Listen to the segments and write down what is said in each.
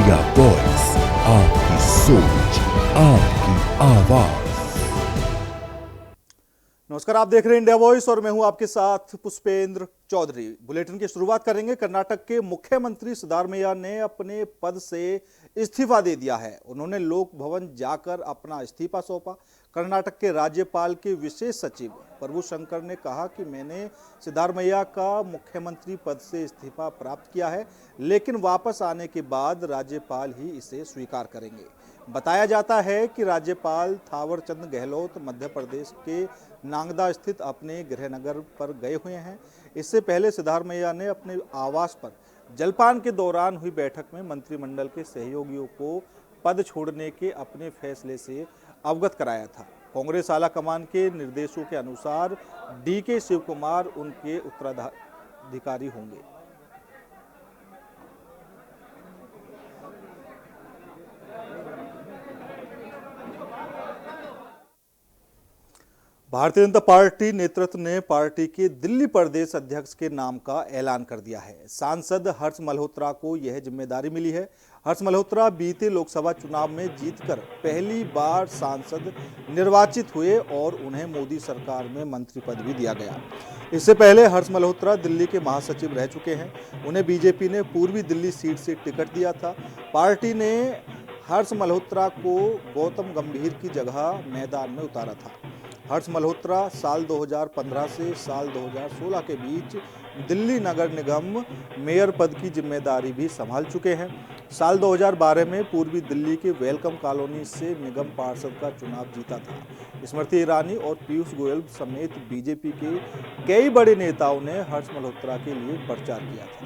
India voice, आपकी सोच, आपकी आवाज। नमस्कार, आप देख रहे हैं इंडिया वॉइस और मैं हूं आपके साथ पुष्पेंद्र चौधरी। बुलेटिन की शुरुआत करेंगे। कर्नाटक के मुख्यमंत्री सिद्धारमैया ने अपने पद से इस्तीफा दे दिया है। उन्होंने लोक भवन जाकर अपना इस्तीफा सौंपा। कर्नाटक के राज्यपाल के विशेष सचिव प्रभु शंकर ने कहा कि मैंने सिद्धारमैया का मुख्यमंत्री पद से इस्तीफा प्राप्त किया है, लेकिन वापस आने के बाद राज्यपाल ही इसे स्वीकार करेंगे। बताया जाता है कि राज्यपाल थावरचंद गहलोत मध्य प्रदेश के नांगदा स्थित अपने गृहनगर पर गए हुए हैं। इससे पहले सिद्धारमैया ने अपने आवास पर जलपान के दौरान हुई बैठक में मंत्रिमंडल के सहयोगियों को पद छोड़ने के अपने फैसले से अवगत कराया था। कांग्रेस आला कमान के निर्देशों के अनुसार डीके शिवकुमार उनके उत्तराधिकारी होंगे। भारतीय जनता पार्टी नेतृत्व ने पार्टी के दिल्ली प्रदेश अध्यक्ष के नाम का ऐलान कर दिया है। सांसद हर्ष मल्होत्रा को यह जिम्मेदारी मिली है। हर्ष मल्होत्रा बीते लोकसभा चुनाव में जीतकर पहली बार सांसद निर्वाचित हुए और उन्हें मोदी सरकार में मंत्री पद भी दिया गया। इससे पहले हर्ष मल्होत्रा दिल्ली के महासचिव रह चुके हैं। उन्हें बीजेपी ने पूर्वी दिल्ली सीट से टिकट दिया था। पार्टी ने हर्ष मल्होत्रा को गौतम गंभीर की जगह मैदान में उतारा था। हर्ष मल्होत्रा साल 2015 से साल 2016 के बीच दिल्ली नगर निगम मेयर पद की जिम्मेदारी भी संभाल चुके हैं। साल 2012 में पूर्वी दिल्ली के वेलकम कॉलोनी से निगम पार्षद का चुनाव जीता था। स्मृति ईरानी और पीयूष गोयल समेत बीजेपी के कई बड़े नेताओं ने हर्ष मल्होत्रा के लिए प्रचार किया था।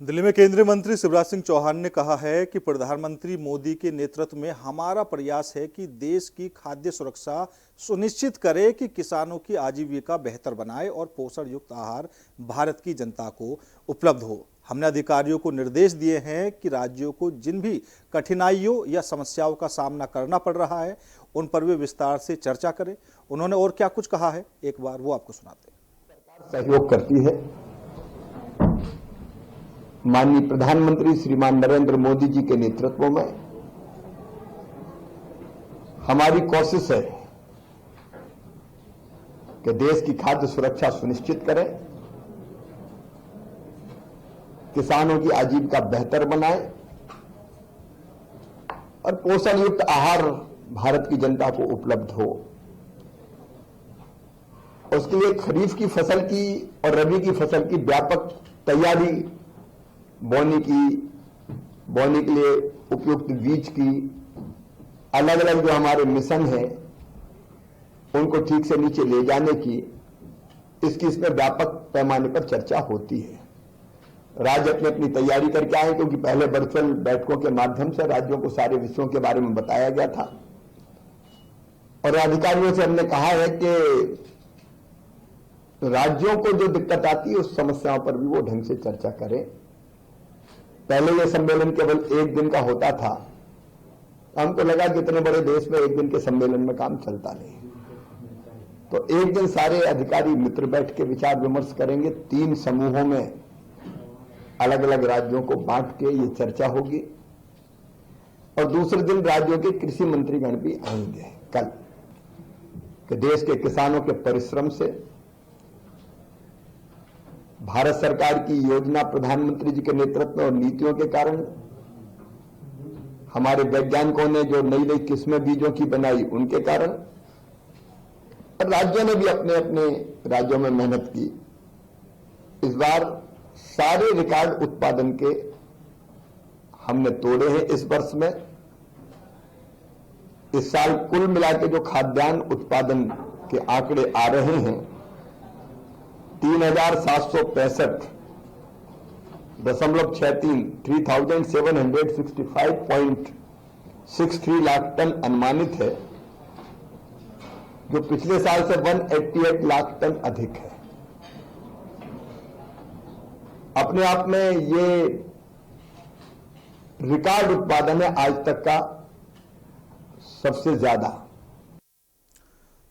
दिल्ली में केंद्रीय मंत्री शिवराज सिंह चौहान ने कहा है कि प्रधानमंत्री मोदी के नेतृत्व में हमारा प्रयास है कि देश की खाद्य सुरक्षा सुनिश्चित करे, कि किसानों की आजीविका बेहतर बनाए और पोषण युक्त आहार भारत की जनता को उपलब्ध हो। हमने अधिकारियों को निर्देश दिए हैं कि राज्यों को जिन भी कठिनाइयों या समस्याओं का सामना करना पड़ रहा है, उन पर वे विस्तार से चर्चा करें। उन्होंने और क्या कुछ कहा है, एक बार वो आपको सुनाते हैं। सरकार सहयोग करती है। माननीय प्रधानमंत्री श्रीमान नरेंद्र मोदी जी के नेतृत्व में हमारी कोशिश है कि देश की खाद्य सुरक्षा सुनिश्चित करें, किसानों की आजीविका बेहतर बनाए और पोषण युक्त आहार भारत की जनता को उपलब्ध हो। उसके लिए खरीफ की फसल की और रबी की फसल की व्यापक तैयारी, बोने के लिए उपयुक्त बीज की, अलग अलग जो हमारे मिशन है उनको ठीक से नीचे ले जाने की, इसमें व्यापक पैमाने पर चर्चा होती है। राज्य अपनी अपनी तैयारी करके आए, क्योंकि पहले वर्चुअल बैठकों के माध्यम से राज्यों को सारे विषयों के बारे में बताया गया था और अधिकारियों से हमने कहा है कि राज्यों को जो दिक्कत आती है उस समस्याओं पर भी वो ढंग से चर्चा करें। पहले यह सम्मेलन केवल एक दिन का होता था। हमको लगा कि इतने बड़े देश में एक दिन के सम्मेलन में काम चलता नहीं, तो एक दिन सारे अधिकारी मित्र बैठ के विचार विमर्श करेंगे। 3 समूहों में अलग अलग राज्यों को बांट के ये चर्चा होगी और दूसरे दिन राज्यों के कृषि मंत्रीगण भी आएंगे कल, कि देश के किसानों के परिश्रम से, भारत सरकार की योजना, प्रधानमंत्री जी के नेतृत्व और नीतियों के कारण, हमारे वैज्ञानिकों ने जो नई नई किस्में बीजों की बनाई उनके कारण, और राज्यों ने भी अपने अपने राज्यों में मेहनत की। इस बार सारे रिकॉर्ड उत्पादन के हमने तोड़े हैं। इस वर्ष में, इस साल कुल मिला के जो खाद्यान्न उत्पादन के आंकड़े आ रहे हैं 3765.63 लाख टन अनुमानित है, जो पिछले साल से 188 लाख टन अधिक है। अपने आप में ये रिकॉर्ड उत्पादन है आज तक का सबसे ज्यादा।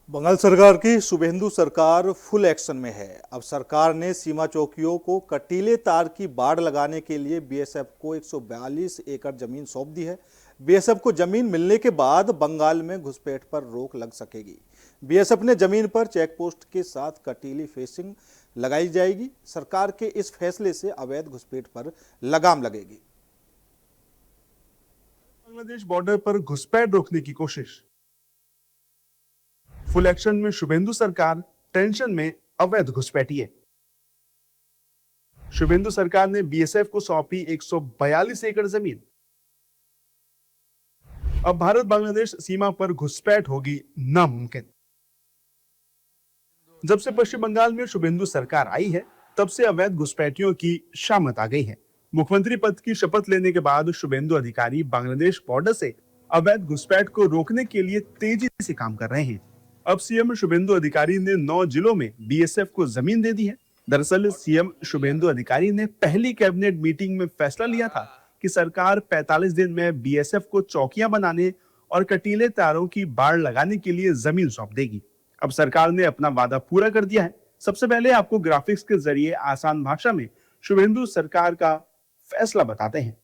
बंगाल सरकार की शुभेंदु सरकार फुल एक्शन में है। अब सरकार ने सीमा चौकियों को कटीले तार की बाड़ लगाने के लिए बीएसएफ को 142 एकड़ जमीन सौंप दी है। बीएसएफ को जमीन मिलने के बाद बंगाल में घुसपैठ पर रोक लग सकेगी। बीएसएफ ने जमीन पर चेकपोस्ट के साथ कटीली फेंसिंग लगाई जाएगी। सरकार के इस फैसले से अवैध घुसपैठ पर लगाम लगेगी। बांग्लादेश बॉर्डर पर घुसपैठ रोकने की कोशिश। फुल एक्शन में शुभेंदु सरकार, टेंशन में अवैध घुसपैठिए। शुभेंदु सरकार ने बीएसएफ को सौंपी 142 एकड़ जमीन। अब भारत बांग्लादेश सीमा पर घुसपैठ होगी नामुमकिन। जब से पश्चिम बंगाल में शुभेंदु सरकार आई है, तब से अवैध घुसपैठियों की शामत आ गई है। मुख्यमंत्री पद की शपथ लेने के बाद शुभेंदु अधिकारी बांग्लादेश बॉर्डर से अवैध घुसपैठ को रोकने के लिए तेजी से काम कर रहे हैं। अब सीएम शुभेंदु अधिकारी ने 9 जिलों में बीएसएफ को जमीन दे दी है। दरअसल सीएम शुभेंदु अधिकारी ने पहली कैबिनेट मीटिंग में फैसला लिया था कि सरकार 45 दिन में बीएसएफ को चौकियां बनाने और कटीले तारों की बाड़ लगाने के लिए जमीन सौंप देगी। अब सरकार ने अपना वादा पूरा कर दिया है। सबसे पहले आपको ग्राफिक्स के जरिए आसान भाषा में शुभेंदु सरकार का फैसला बताते हैं।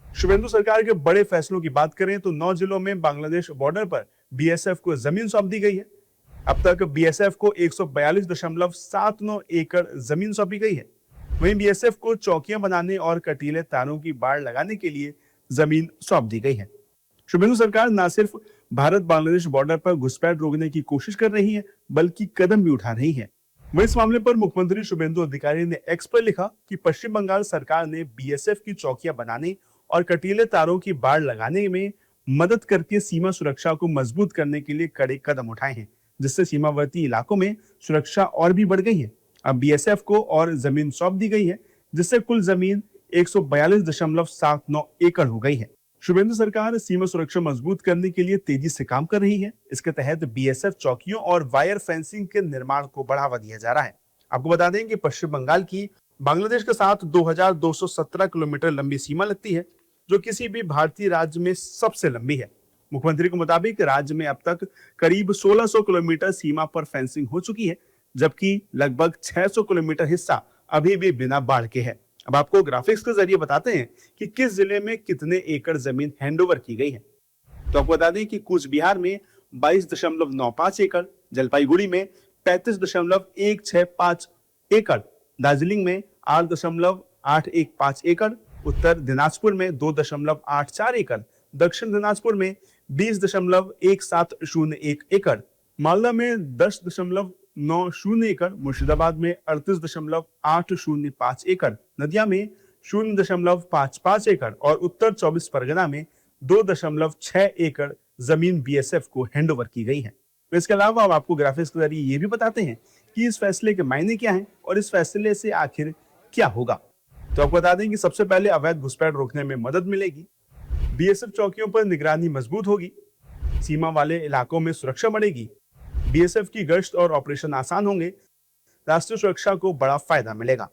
शुभेंदु सरकार के बड़े फैसलों की बात करें तो 9 जिलों में बांग्लादेश बॉर्डर पर बीएसएफ को जमीन सौंप दी गई है। अब तक बीएसएफ को 142.79 एकड़ जमीन सौंपी गई है। वहीं बीएसएफ को चौकियां बनाने और कटीले तारों की बाड़ लगाने के लिए जमीन सौंप दी गई है। शुभेंदु सरकार न सिर्फ भारत बांग्लादेश बॉर्डर पर घुसपैठ रोकने की कोशिश कर रही है, बल्कि कदम भी उठा रही है। वहीं इस मामले पर मुख्यमंत्री शुभेंदु अधिकारी ने एक्स पर लिखा कि पश्चिम बंगाल सरकार ने बीएसएफ की चौकियां बनाने और कटीले तारों की बाड़ लगाने में मदद करके सीमा सुरक्षा को मजबूत करने के लिए कड़े कदम उठाए हैं, जिससे सीमावर्ती इलाकों में सुरक्षा और भी बढ़ गई है। अब बीएसएफ को और जमीन सौंप दी गई है, जिससे कुल जमीन 142.79 एकड़ हो गई है। शुभेंदु सरकार सीमा सुरक्षा मजबूत करने के लिए तेजी से काम कर रही है। इसके तहत बीएसएफ चौकियों और वायर फेंसिंग के निर्माण को बढ़ावा दिया जा रहा है। आपको बता दें कि पश्चिम बंगाल की बांग्लादेश के साथ 2217 किलोमीटर लंबी सीमा लगती है, जो किसी भी भारतीय राज्य में सबसे लंबी है। मुख्यमंत्री के मुताबिक राज्य में अब तक करीब 1600 किलोमीटर सीमा पर फेंसिंग हो चुकी है, जबकि लगभग 600 किलोमीटर हिस्सा अभी भी बिना बाढ़ के है। अब आपको ग्राफिक्स के जरिए बताते हैं कि किस जिले में कितने एकड़ जमीन हैंडओवर की गई है। तो आपको बता दें कि कूच बिहार में 22.95 एकड़, जलपाईगुड़ी में 35.165 एकड़, दार्जिलिंग में 8.815 एकड़, उत्तर दिनाजपुर में 2.84 एकड़, दक्षिण दिनाजपुर में 20.1701 एकड़, मालदा में 10.90 एकड़, मुर्शिदाबाद में 38.805 एकड़, नदिया में 0.55 एकड़ और उत्तर 24 परगना में 2.6 एकड़ जमीन बीएसएफ को हैंडओवर की गई है। तो इसके अलावा अब आपको ग्राफिक्स के जरिए ये भी बताते हैं कि इस फैसले के मायने क्या हैं और इस फैसले से आखिर क्या होगा। तो आपको बता दें कि सबसे पहले अवैध घुसपैठ रोकने में मदद मिलेगी। बीएसएफ चौकियों पर निगरानी मजबूत होगी। सीमा वाले इलाकों में सुरक्षा बढ़ेगी। बीएसएफ की गश्त और ऑपरेशन आसान होंगे। राष्ट्रीय सुरक्षा को बड़ा फायदा मिलेगा।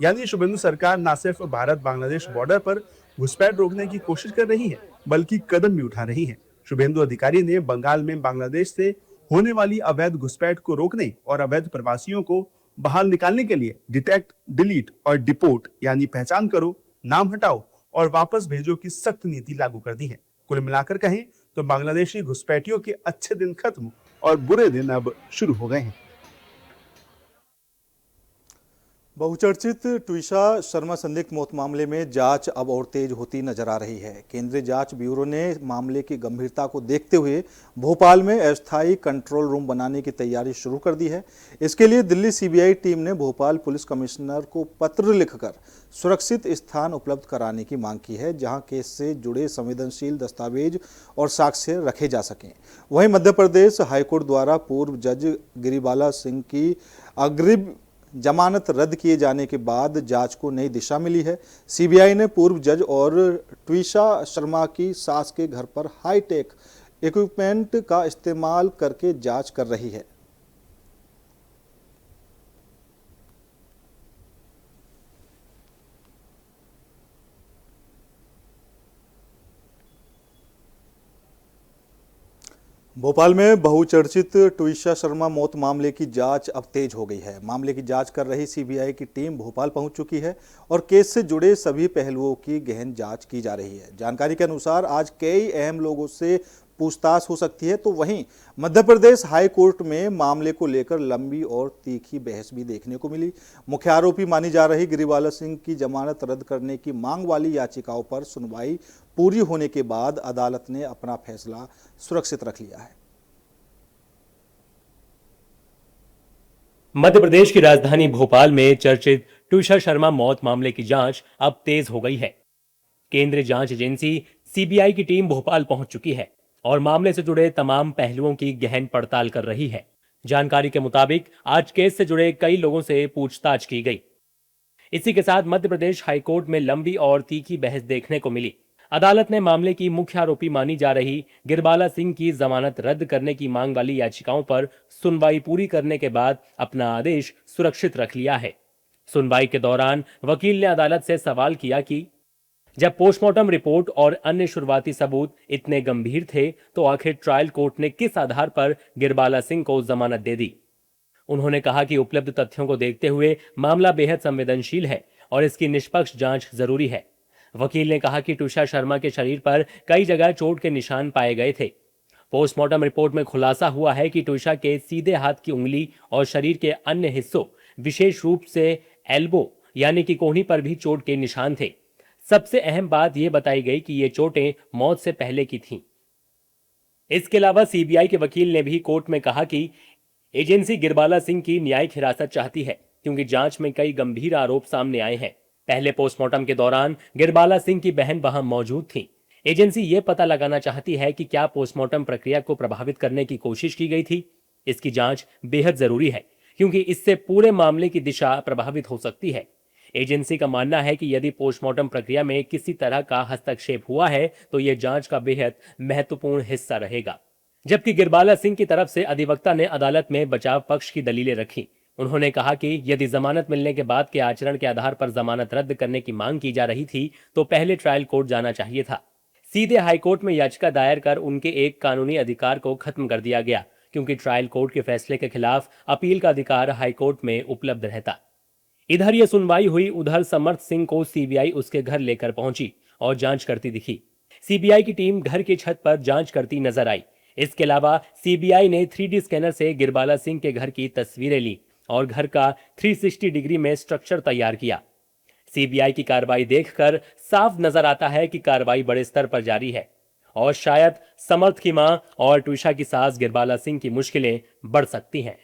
यानी शुभेंदु सरकार न सिर्फ भारत बांग्लादेश बॉर्डर पर घुसपैठ रोकने की कोशिश कर रही है, बल्कि कदम भी उठा रही है। शुभेंदु अधिकारी ने बंगाल में बांग्लादेश से होने वाली अवैध घुसपैठ को रोकने और अवैध प्रवासियों को बाहर निकालने के लिए डिटेक्ट, डिलीट और डिपोर्ट यानी पहचान करो, नाम हटाओ और वापस भेजो की सख्त नीति लागू कर दी है। कुल मिलाकर कहें तो बांग्लादेशी घुसपैठियों के अच्छे दिन खत्म और बुरे दिन अब शुरू हो गए हैं। बहुचर्चित ट्विशा शर्मा संदिग्ध मौत मामले में जांच अब और तेज होती नजर आ रही है। केंद्रीय जांच ब्यूरो ने मामले की गंभीरता को देखते हुए भोपाल में अस्थायी कंट्रोल रूम बनाने की तैयारी शुरू कर दी है। इसके लिए दिल्ली सीबीआई टीम ने भोपाल पुलिस कमिश्नर को पत्र लिखकर सुरक्षित स्थान उपलब्ध कराने की मांग की है, जहां केस से जुड़े संवेदनशील दस्तावेज और साक्ष्य रखे जा सकें। वहीं मध्य प्रदेश हाईकोर्ट द्वारा पूर्व जज गिरिबाला सिंह की अग्रिम जमानत रद्द किए जाने के बाद जांच को नई दिशा मिली है। सीबीआई ने पूर्व जज और ट्विशा शर्मा की सास के घर पर हाईटेक इक्विपमेंट का इस्तेमाल करके जांच कर रही है। भोपाल में बहुचर्चित ट्विशा शर्मा मौत मामले की जांच अब तेज हो गई है। मामले की जांच कर रही सीबीआई की टीम भोपाल पहुंच चुकी है और केस से जुड़े सभी पहलुओं की गहन जांच की जा रही है। जानकारी के अनुसार आज कई अहम लोगों से पूछताछ हो सकती है, तो वहीं मध्य प्रदेश हाई कोर्ट में मामले को लेकर लंबी और तीखी बहस भी देखने को मिली। मुख्य आरोपी मानी जा रही गिरिबाला सिंह की जमानत रद्द करने की मांग वाली याचिकाओं पर सुनवाई पूरी होने के बाद अदालत ने अपना फैसला सुरक्षित रख लिया है। मध्य प्रदेश की राजधानी भोपाल में चर्चित ट्विशा शर्मा मौत मामले की जांच अब तेज हो गई है। केंद्रीय जांच एजेंसी सीबीआई की टीम भोपाल पहुंच चुकी है और मामले से जुड़े तमाम पहलुओं की गहन पड़ताल कर रही है। जानकारी के मुताबिक आज केस से जुड़े कई लोगों से पूछताछ की गई। इसी के साथ मध्य प्रदेश हाईकोर्ट में लंबी और तीखी बहस देखने को मिली। अदालत ने मामले की मुख्य आरोपी मानी जा रही गिरबाला सिंह की जमानत रद्द करने की मांग वाली याचिकाओं पर सुनवाई पूरी करने के बाद अपना आदेश सुरक्षित रख लिया है। सुनवाई के दौरान वकील ने अदालत से सवाल किया कि जब पोस्टमार्टम रिपोर्ट और अन्य शुरुआती सबूत इतने गंभीर थे, तो आखिर ट्रायल कोर्ट ने किस आधार पर गिरबाला सिंह को जमानत दे दी। उन्होंने कहा कि उपलब्ध तथ्यों को देखते हुए मामला बेहद संवेदनशील है और इसकी निष्पक्ष जांच जरूरी है। वकील ने कहा कि ट्विशा शर्मा के शरीर पर कई जगह चोट के निशान पाए गए थे। पोस्टमार्टम रिपोर्ट में खुलासा हुआ है कि ट्विशा के सीधे हाथ की उंगली और शरीर के अन्य हिस्सों, विशेष रूप से एल्बो यानी कि कोहनी पर भी चोट के निशान थे। सबसे अहम बात यह बताई गई कि ये चोटें मौत से पहले की थीं। इसके अलावा सीबीआई के वकील ने भी कोर्ट में कहा कि एजेंसी गिरबाला सिंह की न्यायिक हिरासत चाहती है, क्योंकि जांच में कई गंभीर आरोप सामने आए हैं। पहले पोस्टमार्टम के दौरान गिरबाला सिंह की बहन वहां मौजूद थी। एजेंसी ये पता लगाना चाहती है कि क्या पोस्टमार्टम प्रक्रिया को प्रभावित करने की कोशिश की गई थी। इसकी जांच बेहद जरूरी है, क्योंकि इससे पूरे मामले की दिशा प्रभावित हो सकती है। एजेंसी का मानना है कि यदि पोस्टमार्टम प्रक्रिया में किसी तरह का हस्तक्षेप हुआ है, तो यह जांच का बेहद महत्वपूर्ण हिस्सा रहेगा। जबकि गिरबाला सिंह की तरफ से अधिवक्ता ने अदालत में बचाव पक्ष की दलीलें रखी। उन्होंने कहा कि यदि जमानत मिलने के बाद के आचरण के आधार पर जमानत रद्द करने की मांग की जा रही थी, तो पहले ट्रायल कोर्ट जाना चाहिए था। सीधे हाईकोर्ट में याचिका दायर कर उनके एक कानूनी अधिकार को खत्म कर दिया गया, क्योंकि ट्रायल कोर्ट के फैसले के खिलाफ अपील का अधिकार हाईकोर्ट में उपलब्ध रहता। इधर यह सुनवाई हुई, उधर समर्थ सिंह को सीबीआई उसके घर लेकर पहुंची और जांच करती दिखी। सीबीआई की टीम घर की छत पर जांच करती नजर आई। इसके अलावा सीबीआई ने 3D स्कैनर से गिरबाला सिंह के घर की तस्वीरें ली और घर का 360 डिग्री में स्ट्रक्चर तैयार किया। सीबीआई की कार्रवाई देखकर साफ नजर आता है कि कार्रवाई बड़े स्तर पर जारी है और शायद समर्थ की मां और ट्विशा की सास गिरबाला सिंह की मुश्किलें बढ़ सकती हैं।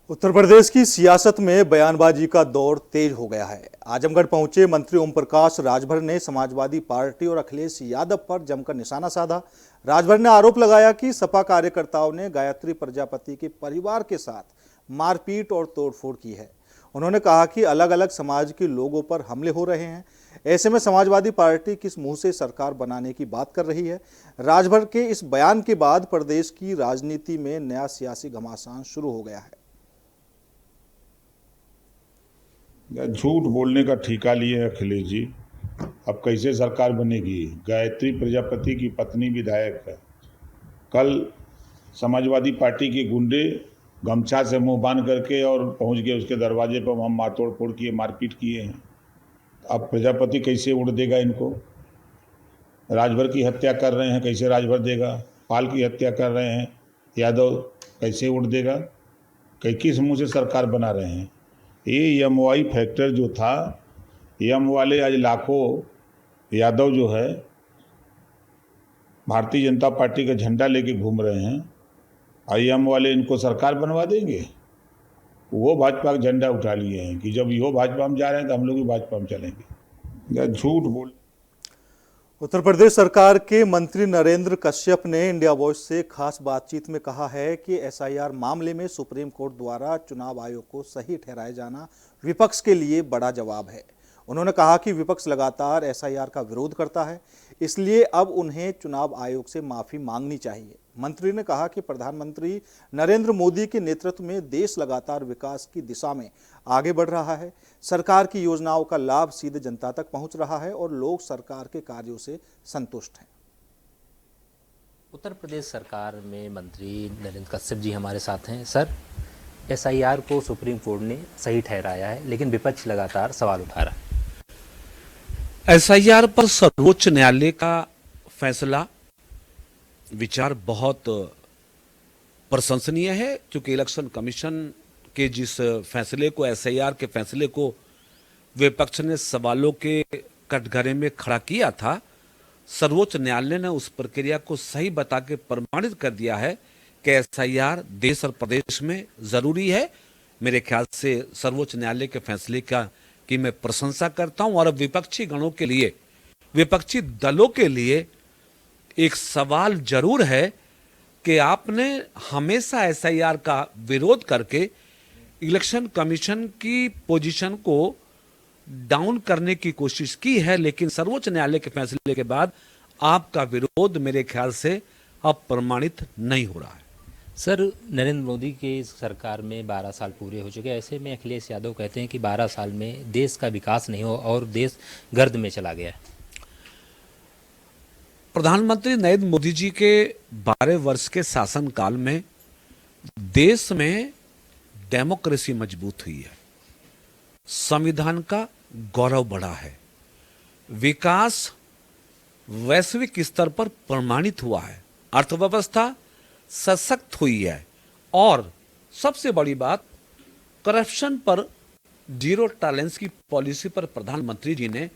उत्तर प्रदेश की सियासत में बयानबाजी का दौर तेज हो गया है। आजमगढ़ पहुंचे मंत्री ओम प्रकाश राजभर ने समाजवादी पार्टी और अखिलेश यादव पर जमकर निशाना साधा। राजभर ने आरोप लगाया कि सपा कार्यकर्ताओं ने गायत्री प्रजापति के परिवार के साथ मारपीट और तोड़फोड़ की है। उन्होंने कहा कि अलग अलग समाज के लोगों पर हमले हो रहे हैं। ऐसे में समाजवादी पार्टी किस मुंह से सरकार बनाने की बात कर रही है। राजभर के इस बयान के बाद प्रदेश की राजनीति में नया सियासी घमासान शुरू हो गया है। झूठ बोलने का ठेका लिए अखिलेश जी। अब कैसे सरकार बनेगी? गायत्री प्रजापति की पत्नी विधायक है। कल समाजवादी पार्टी के गुंडे गमछा से मुंह बांध करके और पहुंच गए उसके दरवाजे पर, वहाँ मारतोड़ फोड़ किए, मारपीट किए हैं। अब प्रजापति कैसे उड़ देगा इनको? राजभर की हत्या कर रहे हैं, कैसे राजभर देगा? पाल की हत्या कर रहे हैं, यादव कैसे उड़ देगा? किस मुँह से सरकार बना रहे हैं? ये MOI फैक्टर जो था, यम वाले आज लाखों यादव जो है भारतीय जनता पार्टी का झंडा लेके घूम रहे हैं, और यम वाले इनको सरकार बनवा देंगे। वो भाजपा का झंडा उठा लिए हैं कि जब वो भाजपा में जा रहे हैं तो हम लोग भी भाजपा में चलेंगे। झूठ बोल। उत्तर प्रदेश सरकार के मंत्री नरेंद्र कश्यप ने इंडिया वॉइस से खास बातचीत में कहा है कि SIR मामले में सुप्रीम कोर्ट द्वारा चुनाव आयोग को सही ठहराया जाना विपक्ष के लिए बड़ा जवाब है। उन्होंने कहा कि विपक्ष लगातार SIR का विरोध करता है, इसलिए अब उन्हें चुनाव आयोग से माफी मांगनी चाहिए। मंत्री ने कहा कि प्रधानमंत्री नरेंद्र मोदी के नेतृत्व में देश लगातार विकास की दिशा में आगे बढ़ रहा है। सरकार की योजनाओं का लाभ सीधे जनता तक पहुंच रहा है और लोग सरकार के कार्यों से संतुष्ट हैं। उत्तर प्रदेश सरकार में मंत्री नरेंद्र कश्यप जी हमारे साथ हैं। सर, SIR को सुप्रीम कोर्ट ने सही ठहराया है, लेकिन विपक्ष लगातार सवाल उठा रहा है। SIR पर सर्वोच्च न्यायालय का फैसला विचार बहुत प्रशंसनीय है, क्योंकि इलेक्शन कमीशन के जिस फैसले को, SIR के फैसले को विपक्ष ने सवालों के कटघरे में खड़ा किया था, सर्वोच्च न्यायालय ने उस प्रक्रिया को सही बता के प्रमाणित कर दिया है कि SIR देश और प्रदेश में जरूरी है। मेरे ख्याल से सर्वोच्च न्यायालय के फैसले की मैं प्रशंसा करता हूं। और अब विपक्षी गणों के लिए, विपक्षी दलों के लिए एक सवाल जरूर है कि आपने हमेशा SIR का विरोध करके इलेक्शन कमीशन की पोजीशन को डाउन करने की कोशिश की है, लेकिन सर्वोच्च न्यायालय के फैसले के बाद आपका विरोध मेरे ख्याल से अब प्रमाणित नहीं हो रहा है। सर, नरेंद्र मोदी के सरकार में 12 साल पूरे हो चुके हैं। ऐसे में अखिलेश यादव कहते हैं कि 12 साल में देश का विकास नहीं हो और देश गर्द में चला गया है। प्रधानमंत्री नरेंद्र मोदी जी के 12 वर्ष के शासनकाल में देश में डेमोक्रेसी मजबूत हुई है, संविधान का गौरव बढ़ा है, विकास वैश्विक स्तर पर प्रमाणित हुआ है, अर्थव्यवस्था सशक्त हुई है और सबसे बड़ी बात, करप्शन पर जीरो टॉलरेंस की पॉलिसी पर प्रधानमंत्री जी ने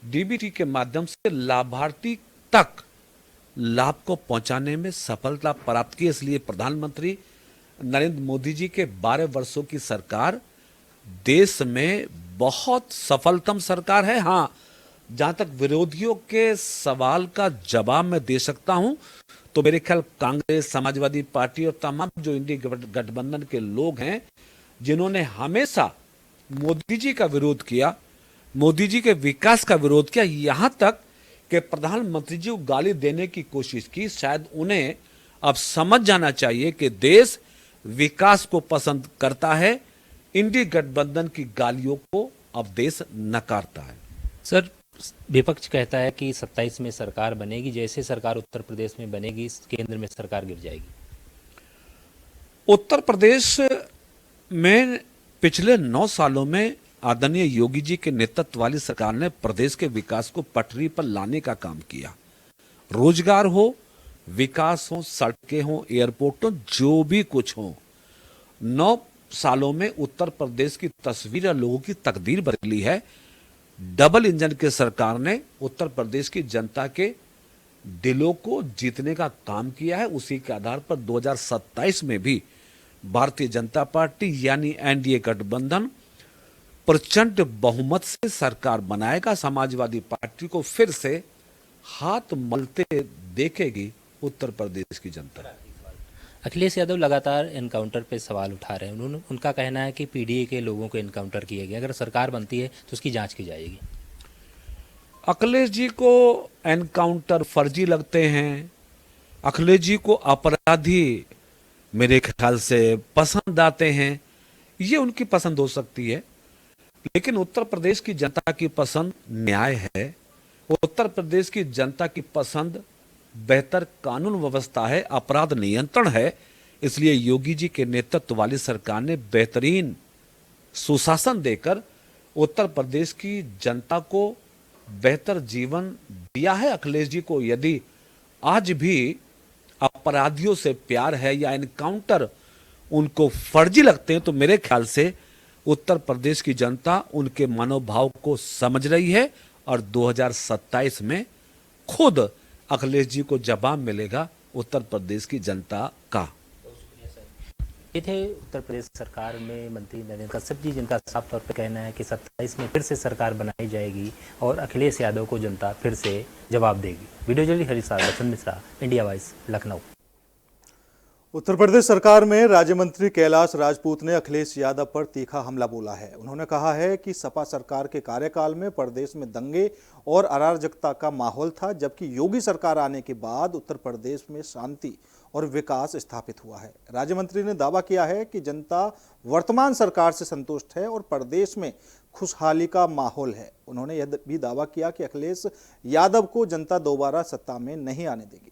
DBT के माध्यम से लाभार्थी तक लाभ को पहुंचाने में सफलता प्राप्त की। इसलिए प्रधानमंत्री नरेंद्र मोदी जी के 12 वर्षों की सरकार देश में बहुत सफलतम सरकार है। हां, जहां तक विरोधियों के सवाल का जवाब मैं दे सकता हूं, तो मेरे ख्याल कांग्रेस, समाजवादी पार्टी और तमाम जो इंडिया गठबंधन के लोग हैं, जिन्होंने हमेशा मोदी जी का विरोध किया, मोदी जी के विकास का विरोध किया, यहां तक कि प्रधानमंत्री जी को गाली देने की कोशिश की, शायद उन्हें अब समझ जाना चाहिए कि देश विकास को पसंद करता है, इंडिया गठबंधन की गालियों को अब देश नकारता है। सर, विपक्ष कहता है कि 27 में सरकार बनेगी, जैसे सरकार उत्तर प्रदेश में बनेगी केंद्र में सरकार गिर जाएगी। उत्तर प्रदेश में पिछले 9 सालों में आदरणीय योगी जी के नेतृत्व वाली सरकार ने प्रदेश के विकास को पटरी पर लाने का काम किया। रोजगार हो, विकास हो, सड़कें हो, एयरपोर्ट हो, जो भी कुछ हो, 9 सालों में उत्तर प्रदेश की तस्वीर और लोगों की तकदीर बदली है। डबल इंजन की सरकार ने उत्तर प्रदेश की जनता के दिलों को जीतने का काम किया है। उसी के आधार पर 2027 में भी भारतीय जनता पार्टी यानी NDA गठबंधन प्रचंड बहुमत से सरकार बनाएगा। समाजवादी पार्टी को फिर से हाथ मलते देखेगी उत्तर प्रदेश की जनता। अखिलेश यादव लगातार एनकाउंटर पे सवाल उठा रहे हैं। उनका कहना है कि PDA के लोगों को एनकाउंटर किया गया, अगर सरकार बनती है तो उसकी जांच की जाएगी। अखिलेश जी को एनकाउंटर फर्जी लगते हैं, अखिलेश जी को अपराधी मेरे ख्याल से पसंद आते हैं, ये उनकी पसंद हो सकती है, लेकिन उत्तर प्रदेश की जनता की पसंद न्याय है, उत्तर प्रदेश की जनता की पसंद बेहतर कानून व्यवस्था है, अपराध नियंत्रण है। इसलिए योगी जी के नेतृत्व वाली सरकार ने बेहतरीन सुशासन देकर उत्तर प्रदेश की जनता को बेहतर जीवन दिया है। अखिलेश जी को यदि आज भी अपराधियों से प्यार है या एनकाउंटर उनको फर्जी लगते हैं, तो मेरे ख्याल से उत्तर प्रदेश की जनता उनके मनोभाव को समझ रही है और 2027 में खुद अखिलेश जी को जवाब मिलेगा उत्तर प्रदेश की जनता का। ये थे उत्तर प्रदेश सरकार में मंत्री नरेंद्र कश्यप जी, जिनका साफ तौर पर कहना है कि 27 में फिर से सरकार बनाई जाएगी और अखिलेश यादव को जनता फिर से जवाब देगी। Video journalist Harish Bachchan Mishra, India Voice, Lucknow. Uttar Pradesh सरकार में राज्य मंत्री कैलाश राजपूत ने अखिलेश यादव पर तीखा हमला बोला है। उन्होंने कहा है कि सपा सरकार के कार्यकाल में प्रदेश में दंगे और अराजकता का माहौल था, जबकि योगी सरकार आने के बाद उत्तर प्रदेश में शांति और विकास स्थापित हुआ है। राज्य मंत्री ने दावा किया है कि जनता वर्तमान सरकार से संतुष्ट है और प्रदेश में खुशहाली का माहौल है। उन्होंने यह भी दावा किया कि अखिलेश यादव को जनता दोबारा सत्ता में नहीं आने देगी।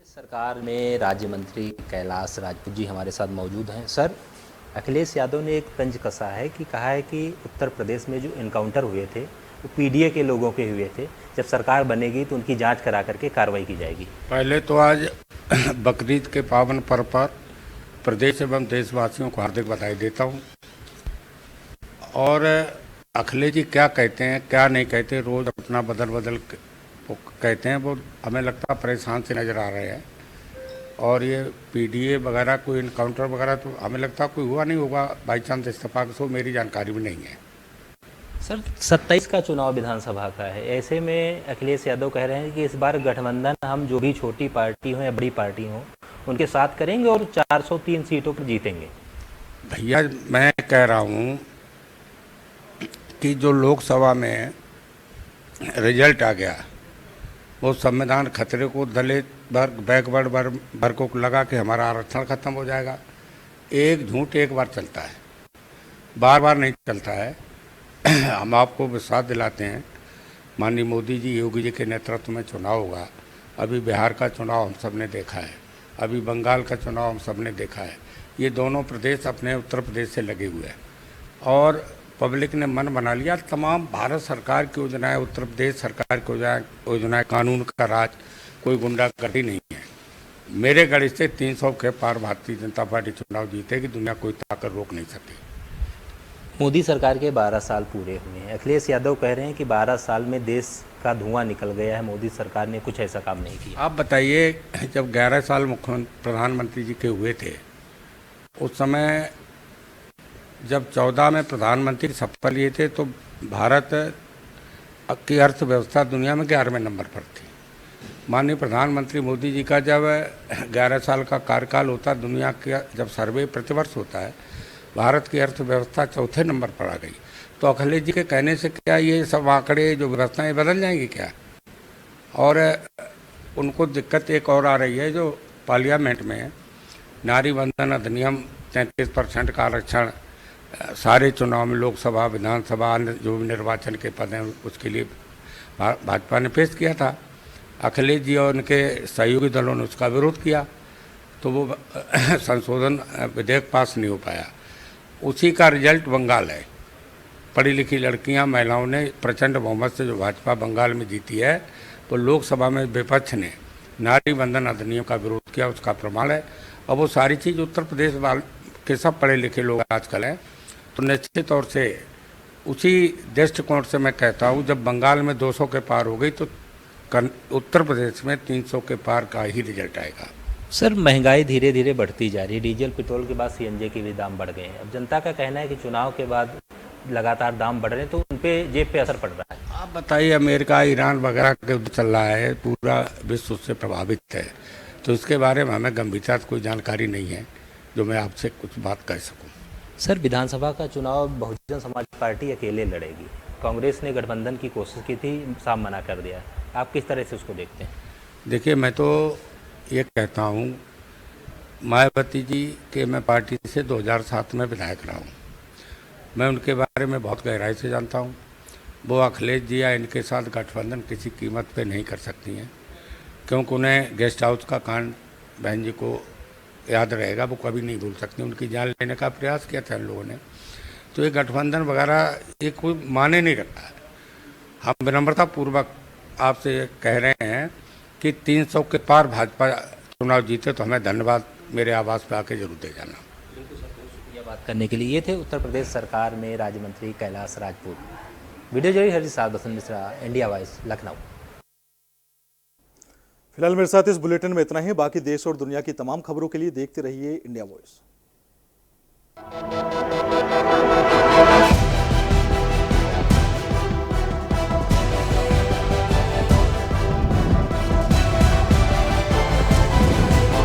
सरकार में राज्य मंत्री कैलाश राजपूत जी हमारे साथ मौजूद हैं। सर, अखिलेश यादव ने एक तंज कसा है कि कहा है कि उत्तर प्रदेश में जो इनकाउंटर हुए थे वो पीडीए के लोगों के हुए थे, जब सरकार बनेगी तो उनकी जांच करा करके कार्रवाई की जाएगी। पहले तो आज बकरीद के पावन पर्व पर प्रदेश एवं देशवासियों को हार्दिक बधाई देता हूं। और अखिलेश जी क्या कहते हैं क्या नहीं कहते, रोज अपना बदल कहते हैं, वो हमें लगता है परेशान से नज़र आ रहे हैं। और ये पीडीए वगैरह कोई इनकाउंटर वगैरह तो हमें लगता है कोई हुआ नहीं होगा, बाई चांस इस्तीफा को मेरी जानकारी भी नहीं है। सर, 27 का चुनाव विधानसभा का है, ऐसे में अखिलेश यादव कह रहे हैं कि इस बार गठबंधन हम जो भी छोटी पार्टी हो या बड़ी पार्टी हो उनके साथ करेंगे और 403 सीटों पर जीतेंगे। भैया, मैं कह रहा हूँ कि जो लोकसभा में रिजल्ट आ गया वो संविधान खतरे को दलित वर्ग बैकवर्ड वर्ग को लगा कि हमारा आरक्षण खत्म हो जाएगा। एक झूठ एक बार चलता है, बार बार नहीं चलता है। हम आपको विश्वास दिलाते हैं, माननीय मोदी जी योगी जी के नेतृत्व में चुनाव होगा। अभी बिहार का चुनाव हम सब ने देखा है, अभी बंगाल का चुनाव हम सब ने देखा है। ये दोनों प्रदेश अपने उत्तर प्रदेश से लगे हुए हैं और पब्लिक ने मन बना लिया। तमाम भारत सरकार की योजनाएं, उत्तर प्रदेश सरकार की योजनाएं, कानून का राज, कोई गुंडागर्दी नहीं है। मेरे गणित से 300 के पार भारतीय जनता पार्टी चुनाव जीतेगी, दुनिया कोई ताकत रोक नहीं सकती। मोदी सरकार के 12 साल पूरे हुए हैं। अखिलेश यादव कह रहे हैं कि 12 साल में देश का धुआं निकल गया है, मोदी सरकार ने कुछ ऐसा काम नहीं किया। आप बताइए, जब 11 साल मुख्यमंत्री प्रधानमंत्री जी के हुए थे, उस समय जब 14 में प्रधानमंत्री शपथ लिए थे तो भारत की अर्थव्यवस्था दुनिया में 11वें नंबर पर थी। माननीय प्रधानमंत्री मोदी जी का जब 11 साल का कार्यकाल होता, दुनिया का जब सर्वे प्रतिवर्ष होता है, भारत की अर्थव्यवस्था चौथे नंबर पर आ गई। तो अखिलेश जी के कहने से क्या ये सब आंकड़े जो व्यवस्थाएं बदल जाएंगी क्या? और उनको दिक्कत एक और आ रही है, जो पार्लियामेंट में नारी बंधन अधिनियम 33% का आरक्षण सारे चुनाव में, लोकसभा, विधानसभा, अन्य जो भी निर्वाचन के पद हैं उसके लिए भाजपा ने पेश किया था। अखिलेश जी और उनके सहयोगी दलों ने उसका विरोध किया तो वो संशोधन विधेयक पास नहीं हो पाया। उसी का रिजल्ट बंगाल है। पढ़ी लिखी लड़कियां, महिलाओं ने प्रचंड बहुमत से जो भाजपा बंगाल में जीती है, तो लोकसभा में विपक्ष ने नारी बंधन अधिनियम का विरोध किया, उसका प्रमाण है। अब वो सारी चीज़ उत्तर प्रदेश वाले के सब पढ़े लिखे लोग आजकल हैं, तो निश्चित तौर से उसी दृष्टिकोण से मैं कहता हूँ, जब बंगाल में 200 के पार हो गई तो उत्तर प्रदेश में 300 के पार का ही रिजल्ट आएगा। सर, महंगाई धीरे धीरे बढ़ती जा रही है। डीजल पेट्रोल के बाद सीएनजी के भी दाम बढ़ गए हैं। अब जनता का कहना है कि चुनाव के बाद लगातार दाम बढ़ रहे हैं तो उन पे जेब पे असर पड़ रहा है। आप बताइए, अमेरिका, ईरान वगैरह के चल रहा है, पूरा विश्व उससे प्रभावित है, तो इसके बारे में हमें गंभीरता से कोई जानकारी नहीं है जो मैं आपसे कुछ बात कह सकूं। सर, विधानसभा का चुनाव बहुजन समाज पार्टी अकेले लड़ेगी। कांग्रेस ने गठबंधन की कोशिश की थी, साफ मना कर दिया। आप किस तरह से उसको देखते हैं? देखिए, मैं तो ये कहता हूँ, मायावती जी के मैं पार्टी से 2007 में विधायक रहा हूँ। मैं उनके बारे में बहुत गहराई से जानता हूँ। वो अखिलेश जी या इनके साथ गठबंधन किसी कीमत पे नहीं कर सकती हैं, क्योंकि उन्हें गेस्ट हाउस का कांड बहन जी को याद रहेगा, वो कभी नहीं भूल सकती। उनकी जान लेने का प्रयास किया था इन लोगों ने। तो ये गठबंधन वगैरह ये कोई माने नहीं रखता है। हम विनम्रतापूर्वक आपसे कह रहे हैं कि 300 के पार भाजपा चुनाव जीते तो हमें धन्यवाद मेरे आवास पे आके जरूर दे जाना। बिल्कुल सर, बहुत शुक्रिया बात करने के लिए। ये थे उत्तर प्रदेश सरकार में राज्य मंत्री कैलाश राजपूत। वीडियो जर्नलिस्ट हरीश साहब, बसंत मिश्रा, इंडिया वॉइस, लखनऊ। फिलहाल मेरे साथ इस बुलेटिन में इतना ही। बाकी देश और दुनिया की तमाम खबरों के लिए देखते रहिए इंडिया वॉइस।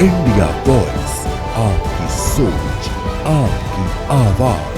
इंडिया वॉइस, आपकी सोच, आपकी आवाज।